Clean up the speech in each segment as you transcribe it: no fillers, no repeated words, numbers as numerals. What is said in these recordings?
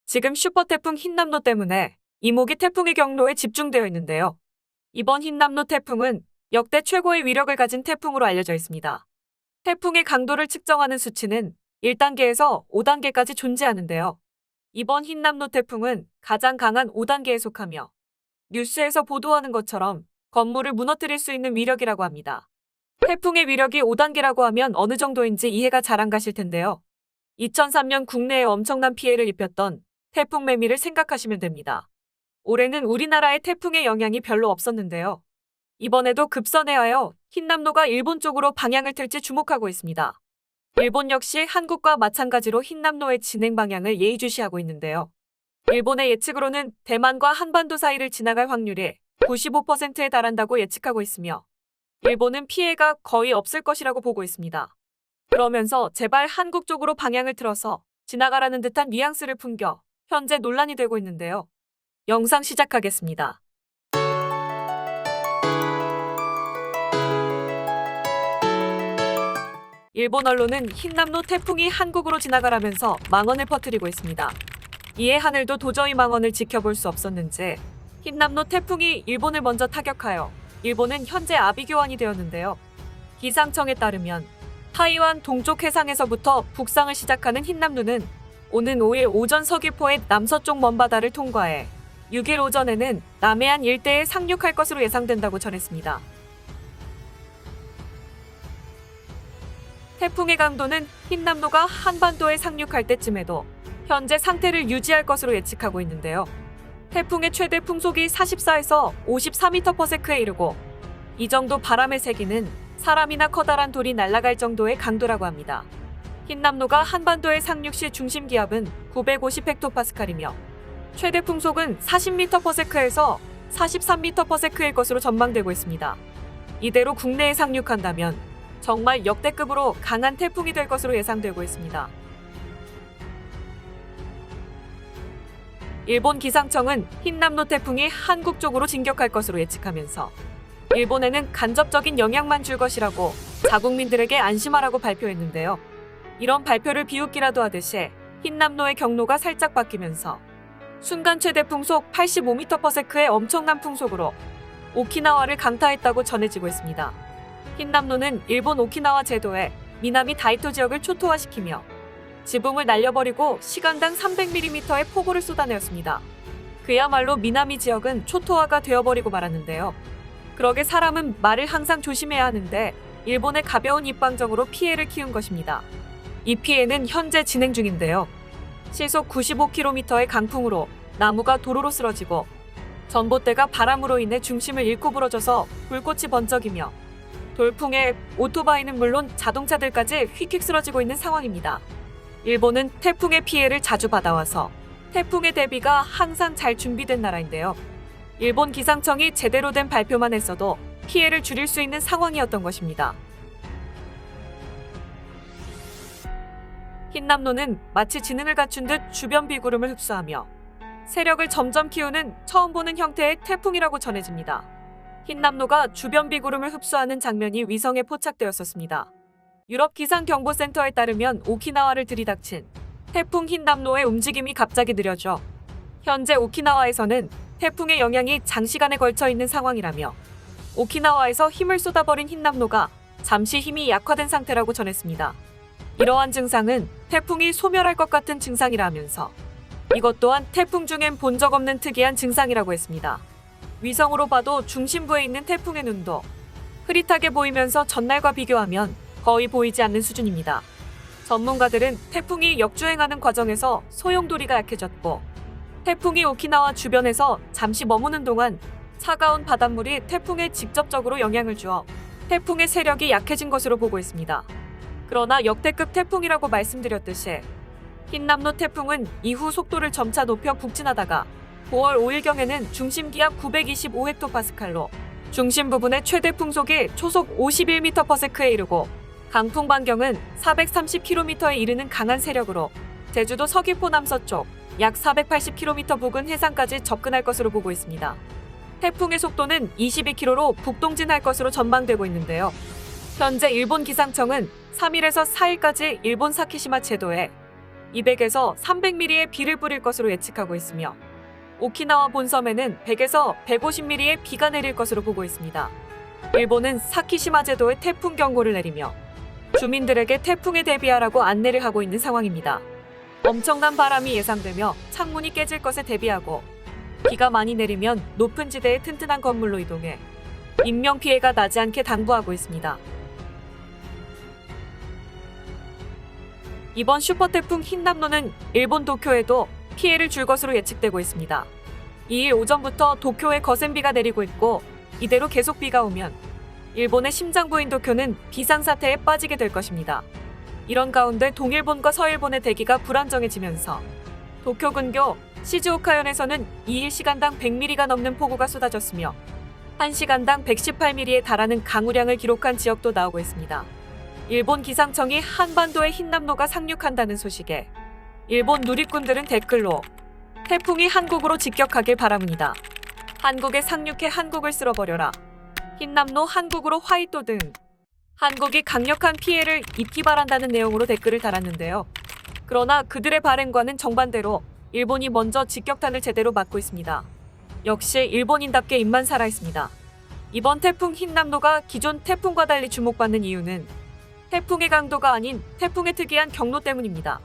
지금 슈퍼태풍 흰남노 때문에 이모기 태풍의 경로에 집중되어 있는데요. 이번 흰남노 태풍은 역대 최고의 위력을 가진 태풍으로 알려져 있습니다. 태풍의 강도를 측정하는 수치는 1단계에서 5단계까지 존재하는데요. 이번 흰남노 태풍은 가장 강한 5단계에 속하며 뉴스에서 보도하는 것처럼 건물을 무너뜨릴 수 있는 위력이라고 합니다. 태풍의 위력이 5단계라고 하면 어느 정도인지 이해가 잘 안 가실 텐데요. 2003년 국내에 엄청난 피해를 입혔던 태풍 매미를 생각하시면 됩니다. 올해는 우리나라에 태풍의 영향이 별로 없었는데요. 이번에도 급선회하여 흰남노가 일본 쪽으로 방향을 틀지 주목하고 있습니다. 일본 역시 한국과 마찬가지로 흰남노의 진행 방향을 예의주시하고 있는데요. 일본의 예측으로는 대만과 한반도 사이를 지나갈 확률이 95%에 달한다고 예측하고 있으며 일본은 피해가 거의 없을 것이라고 보고 있습니다. 그러면서 제발 한국 쪽으로 방향을 틀어서 지나가라는 듯한 뉘앙스를 풍겨 현재 논란이 되고 있는데요. 영상 시작하겠습니다. 일본 언론은 흰남노 태풍이 한국으로 지나가라면서 망언을 퍼뜨리고 있습니다. 이에 하늘도 도저히 망언을 지켜볼 수 없었는지 흰남노 태풍이 일본을 먼저 타격하여 일본은 현재 아비교환이 되었는데요. 기상청에 따르면 타이완 동쪽 해상에서부터 북상을 시작하는 흰남노는 오는 5일 오전 서귀포의 남서쪽 먼바다를 통과해 6일 오전에는 남해안 일대에 상륙할 것으로 예상된다고 전했습니다. 태풍의 강도는 흰남노가 한반도에 상륙할 때쯤에도 현재 상태를 유지할 것으로 예측하고 있는데요. 태풍의 최대 풍속이 44에서 54m/s에 이르고 이 정도 바람의 세기는 사람이나 커다란 돌이 날아갈 정도의 강도라고 합니다. 흰남노가 한반도에 상륙 시 중심 기압은 950헥토파스칼이며 최대 풍속은 40m/s에서 43m/s일 것으로 전망되고 있습니다. 이대로 국내에 상륙한다면 정말 역대급으로 강한 태풍이 될 것으로 예상되고 있습니다. 일본 기상청은 흰남노 태풍이 한국 쪽으로 진격할 것으로 예측하면서 일본에는 간접적인 영향만 줄 것이라고 자국민들에게 안심하라고 발표했는데요. 이런 발표를 비웃기라도 하듯이 흰남노의 경로가 살짝 바뀌면서 순간 최대 풍속 85m/s의 엄청난 풍속으로 오키나와를 강타했다고 전해지고 있습니다. 흰남노는 일본 오키나와 제도의 미나미 다이토 지역을 초토화시키며 지붕을 날려버리고 시간당 300mm의 폭우를 쏟아내었습니다. 그야말로 미나미 지역은 초토화가 되어버리고 말았는데요. 그러게 사람은 말을 항상 조심해야 하는데 일본의 가벼운 입방정으로 피해를 키운 것입니다. 이 피해는 현재 진행 중인데요. 시속 95km의 강풍으로 나무가 도로로 쓰러지고 전봇대가 바람으로 인해 중심을 잃고 부러져서 불꽃이 번쩍이며 돌풍에 오토바이는 물론 자동차들까지 휙휙 쓰러지고 있는 상황입니다. 일본은 태풍의 피해를 자주 받아와서 태풍의 대비가 항상 잘 준비된 나라인데요. 일본 기상청이 제대로 된 발표만 했어도 피해를 줄일 수 있는 상황이었던 것입니다. 흰남노는 마치 지능을 갖춘 듯 주변 비구름을 흡수하며 세력을 점점 키우는 처음 보는 형태의 태풍이라고 전해집니다. 흰남노가 주변 비구름을 흡수하는 장면이 위성에 포착되었었습니다. 유럽 기상경보센터에 따르면 오키나와를 들이닥친 태풍 흰남노의 움직임이 갑자기 느려져 현재 오키나와에서는 태풍의 영향이 장시간에 걸쳐 있는 상황이라며 오키나와에서 힘을 쏟아버린 흰남노가 잠시 힘이 약화된 상태라고 전했습니다. 이러한 증상은 태풍이 소멸할 것 같은 증상이라면서 이것 또한 태풍 중엔 본 적 없는 특이한 증상이라고 했습니다. 위성으로 봐도 중심부에 있는 태풍의 눈도 흐릿하게 보이면서 전날과 비교하면 거의 보이지 않는 수준입니다. 전문가들은 태풍이 역주행하는 과정에서 소용돌이가 약해졌고 태풍이 오키나와 주변에서 잠시 머무는 동안 차가운 바닷물이 태풍에 직접적으로 영향을 주어 태풍의 세력이 약해진 것으로 보고 있습니다. 그러나 역대급 태풍이라고 말씀드렸듯이 흰남노 태풍은 이후 속도를 점차 높여 북진하다가 5월 5일경에는 중심기압 925헥토파스칼로 중심 부분의 최대 풍속이 초속 51m/s에 이르고 강풍 반경은 430km에 이르는 강한 세력으로 제주도 서귀포 남서쪽 약 480km 부근 해상까지 접근할 것으로 보고 있습니다. 태풍의 속도는 22km로 북동진할 것으로 전망되고 있는데요. 현재 일본 기상청은 3일에서 4일까지 일본 사키시마 제도에 200에서 300mm의 비를 뿌릴 것으로 예측하고 있으며 오키나와 본섬에는 100에서 150mm의 비가 내릴 것으로 보고 있습니다. 일본은 사키시마 제도의 태풍 경고를 내리며 주민들에게 태풍에 대비하라고 안내를 하고 있는 상황입니다. 엄청난 바람이 예상되며 창문이 깨질 것에 대비하고 비가 많이 내리면 높은 지대의 튼튼한 건물로 이동해 인명피해가 나지 않게 당부하고 있습니다. 이번 슈퍼태풍 흰남노는 일본 도쿄에도 피해를 줄 것으로 예측되고 있습니다. 2일 오전부터 도쿄에 거센 비가 내리고 있고 이대로 계속 비가 오면 일본의 심장부인 도쿄는 비상사태에 빠지게 될 것입니다. 이런 가운데 동일본과 서일본의 대기가 불안정해지면서 도쿄 근교 시즈오카현에서는 2일 시간당 100mm가 넘는 폭우가 쏟아졌으며 1시간당 118mm에 달하는 강우량을 기록한 지역도 나오고 있습니다. 일본 기상청이 한반도에 흰남노가 상륙한다는 소식에 일본 누리꾼들은 댓글로 태풍이 한국으로 직격하길 바랍니다. 한국에 상륙해 한국을 쓸어버려라. 흰남노 한국으로 화이토 등 한국이 강력한 피해를 입기 바란다는 내용으로 댓글을 달았는데요. 그러나 그들의 발행과는 정반대로 일본이 먼저 직격탄을 제대로 맞고 있습니다. 역시 일본인답게 입만 살아있습니다. 이번 태풍 흰남노가 기존 태풍과 달리 주목받는 이유는 태풍의 강도가 아닌 태풍의 특이한 경로 때문입니다.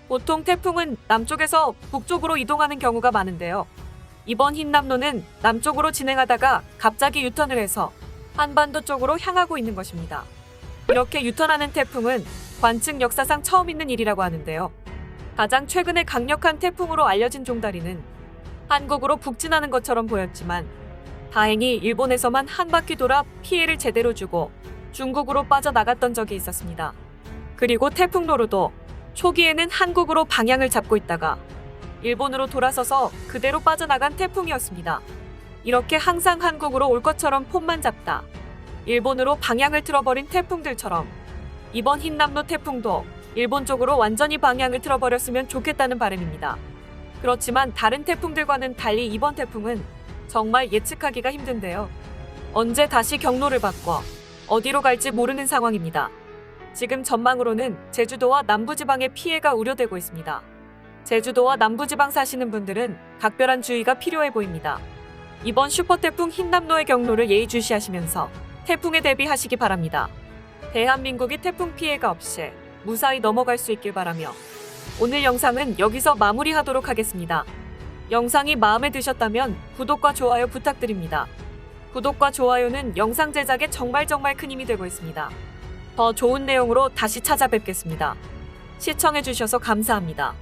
보통 태풍은 남쪽에서 북쪽으로 이동하는 경우가 많은데요. 이번 흰남노는 남쪽으로 진행하다가 갑자기 유턴을 해서 한반도 쪽으로 향하고 있는 것입니다. 이렇게 유턴하는 태풍은 관측 역사상 처음 있는 일이라고 하는데요. 가장 최근에 강력한 태풍으로 알려진 종다리는 한국으로 북진하는 것처럼 보였지만 다행히 일본에서만 한 바퀴 돌아 피해를 제대로 주고 중국으로 빠져나갔던 적이 있었습니다. 그리고 태풍노루도 초기에는 한국으로 방향을 잡고 있다가 일본으로 돌아서서 그대로 빠져나간 태풍이었습니다. 이렇게 항상 한국으로 올 것처럼 폼만 잡다 일본으로 방향을 틀어버린 태풍들처럼 이번 흰남노 태풍도 일본 쪽으로 완전히 방향을 틀어버렸으면 좋겠다는 바람입니다. 그렇지만 다른 태풍들과는 달리 이번 태풍은 정말 예측하기가 힘든데요. 언제 다시 경로를 바꿔 어디로 갈지 모르는 상황입니다. 지금 전망으로는 제주도와 남부지방에 피해가 우려되고 있습니다. 제주도와 남부지방 사시는 분들은 각별한 주의가 필요해 보입니다. 이번 슈퍼태풍 흰남노의 경로를 예의주시하시면서 태풍에 대비하시기 바랍니다. 대한민국이 태풍 피해가 없이 무사히 넘어갈 수 있길 바라며 오늘 영상은 여기서 마무리하도록 하겠습니다. 영상이 마음에 드셨다면 구독과 좋아요 부탁드립니다. 구독과 좋아요는 영상 제작에 정말 큰 힘이 되고 있습니다. 더 좋은 내용으로 다시 찾아뵙겠습니다. 시청해주셔서 감사합니다.